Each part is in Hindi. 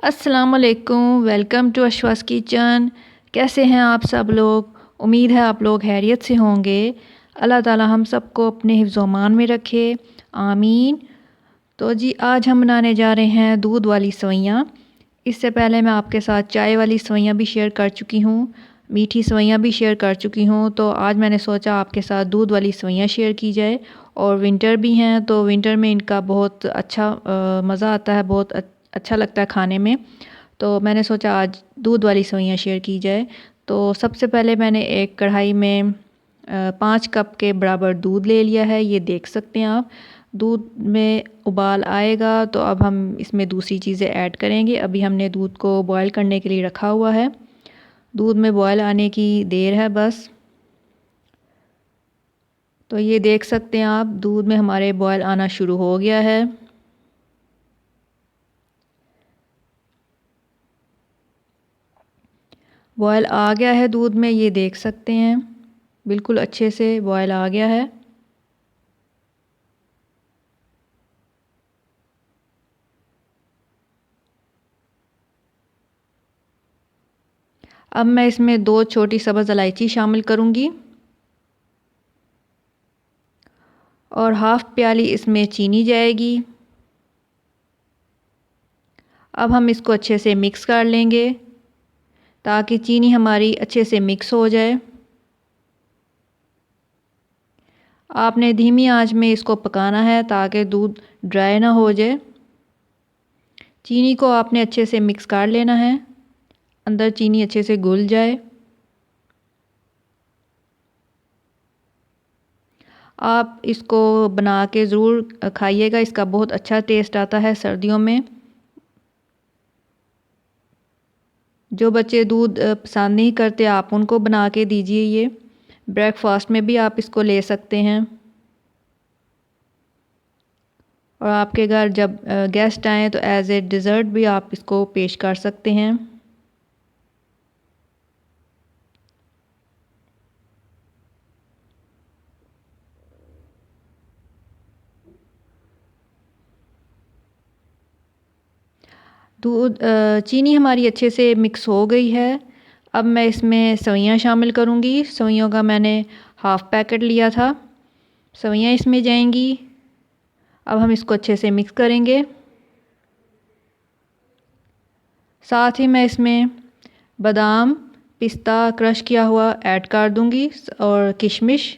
अस्सलाम वालेकुम, वेलकम टू अशवास किचन। कैसे हैं आप सब लोग? उम्मीद है आप लोग खैरियत से होंगे। अल्लाह ताला हम सबको अपने हिफ्ज़-ओ-मान में रखे, आमीन। तो जी आज हम बनाने जा रहे हैं दूध वाली सेवइयाँ। इससे पहले मैं आपके साथ चाय वाली सेवइयाँ भी शेयर कर चुकी हूँ, मीठी सेवइयाँ भी शेयर कर चुकी हूँ। तो आज मैंने सोचा आपके साथ दूध वाली सेवइयाँ शेयर की जाए। और विंटर भी हैं तो विंटर में इनका बहुत अच्छा मज़ा आता है, बहुत अच्छा लगता है खाने में। तो मैंने सोचा आज दूध वाली सेवइयाँ शेयर की जाए। तो सबसे पहले मैंने एक कढ़ाई में 5 कप के बराबर दूध ले लिया है, ये देख सकते हैं आप। दूध में उबाल आएगा तो अब हम इसमें दूसरी चीज़ें ऐड करेंगे। अभी हमने दूध को बॉयल करने के लिए रखा हुआ है। दूध में बॉयल आने की देर है बस। तो ये देख सकते हैं आप, दूध में हमारे बॉयल आना शुरू हो गया है। बॉयल आ गया है दूध में, ये देख सकते हैं, बिल्कुल अच्छे से बॉयल आ गया है। अब मैं इसमें 2 छोटी सब्ज़ इलायची शामिल करूँगी और हाफ़ प्याली इसमें चीनी जाएगी। अब हम इसको अच्छे से मिक्स कर लेंगे ताकि चीनी हमारी अच्छे से मिक्स हो जाए। आपने धीमी आंच में इसको पकाना है ताकि दूध ड्राई ना हो जाए। चीनी को आपने अच्छे से मिक्स कर लेना है, अंदर चीनी अच्छे से घुल जाए। आप इसको बना के ज़रूर खाइएगा, इसका बहुत अच्छा टेस्ट आता है सर्दियों में। जो बच्चे दूध पसंद नहीं करते आप उनको बना के दीजिए। ये ब्रेकफास्ट में भी आप इसको ले सकते हैं। और आपके घर जब गेस्ट आएँ तो एज़ ए डिज़र्ट भी आप इसको पेश कर सकते हैं। दूध चीनी हमारी अच्छे से मिक्स हो गई है। अब मैं इसमें सेवइयाँ शामिल करूँगी। सेवइयों का मैंने हाफ़ पैकेट लिया था। सेवइयाँ इसमें जाएंगी। अब हम इसको अच्छे से मिक्स करेंगे। साथ ही मैं इसमें बादाम, पिस्ता क्रश किया हुआ ऐड कर दूँगी और किशमिश।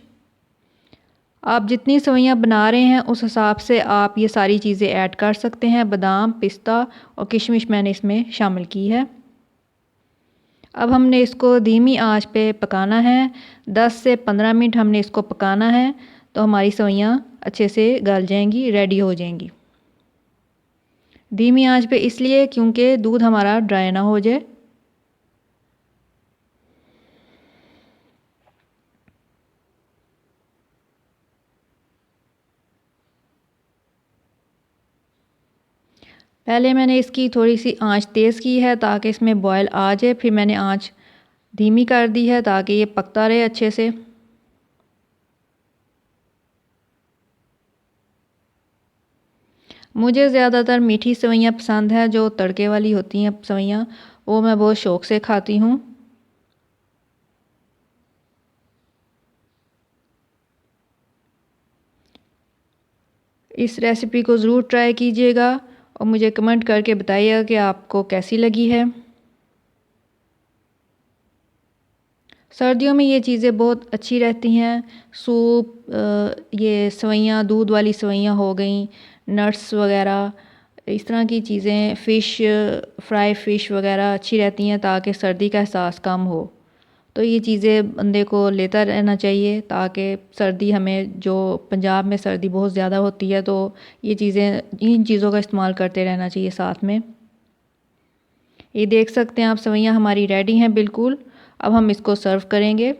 आप जितनी सेवइयाँ बना रहे हैं उस हिसाब से आप ये सारी चीज़ें ऐड कर सकते हैं। बादाम, पिस्ता और किशमिश मैंने इसमें शामिल की है। अब हमने इसको धीमी आंच पे पकाना है। 10 से 15 मिनट हमने इसको पकाना है तो हमारी सेवइयाँ अच्छे से गल जाएंगी, रेडी हो जाएंगी। धीमी आंच पे इसलिए क्योंकि दूध हमारा ड्राई ना हो जाए। पहले मैंने इसकी थोड़ी सी आंच तेज़ की है ताकि इसमें बॉयल आ जाए, फिर मैंने आंच धीमी कर दी है ताकि ये पकता रहे अच्छे से। मुझे ज़्यादातर मीठी सेवइयाँ पसंद है, जो तड़के वाली होती हैं सेवइयाँ, वो मैं बहुत शौक़ से खाती हूँ। इस रेसिपी को ज़रूर ट्राई कीजिएगा और मुझे कमेंट करके बताइएगा कि आपको कैसी लगी है। सर्दियों में ये चीज़ें बहुत अच्छी रहती हैं। सूप, ये सेवइयाँ, दूध वाली सेवइयाँ हो गई, नट्स वगैरह, इस तरह की चीज़ें, फ़िश, फ्राई फ़िश वगैरह अच्छी रहती हैं ताकि सर्दी का एहसास कम हो। तो ये चीज़ें बंदे को लेता रहना चाहिए ताकि सर्दी, हमें जो पंजाब में सर्दी बहुत ज़्यादा होती है तो ये चीज़ें, इन चीज़ों का इस्तेमाल करते रहना चाहिए साथ में। ये देख सकते हैं आप, सेवइयाँ हमारी रेडी हैं बिल्कुल। अब हम इसको सर्व करेंगे।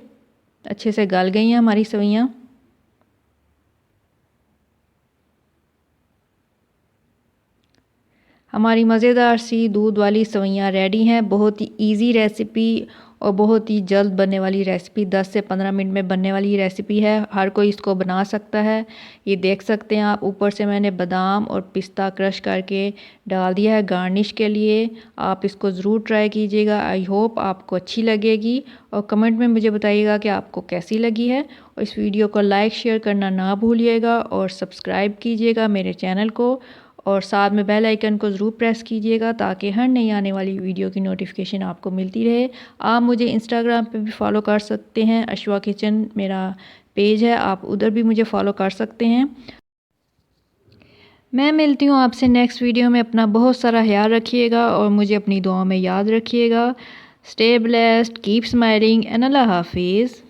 अच्छे से गल गई हैं हमारी सेवइयाँ। हमारी मज़ेदार सी दूध वाली सेवइयाँ रेडी हैं। बहुत ही इजी रेसिपी और बहुत ही जल्द बनने वाली रेसिपी, 10 से 15 मिनट में बनने वाली रेसिपी है। हर कोई इसको बना सकता है। ये देख सकते हैं आप, ऊपर से मैंने बादाम और पिस्ता क्रश करके डाल दिया है गार्निश के लिए। आप इसको ज़रूर ट्राई कीजिएगा। आई होप आपको अच्छी लगेगी और कमेंट में मुझे बताइएगा कि आपको कैसी लगी है। और इस वीडियो को लाइक शेयर करना ना भूलिएगा और सब्सक्राइब कीजिएगा मेरे चैनल को और साथ में बेल आइकन को ज़रूर प्रेस कीजिएगा ताकि हर नई आने वाली वीडियो की नोटिफिकेशन आपको मिलती रहे। आप मुझे इंस्टाग्राम पे भी फॉलो कर सकते हैं, अशवा किचन मेरा पेज है, आप उधर भी मुझे फॉलो कर सकते हैं। मैं मिलती हूँ आपसे नेक्स्ट वीडियो में। अपना बहुत सारा ख्याल रखिएगा और मुझे अपनी दुआओं में याद रखिएगा। Stay blessed, keep smiling and अल्लाह हाफिज़।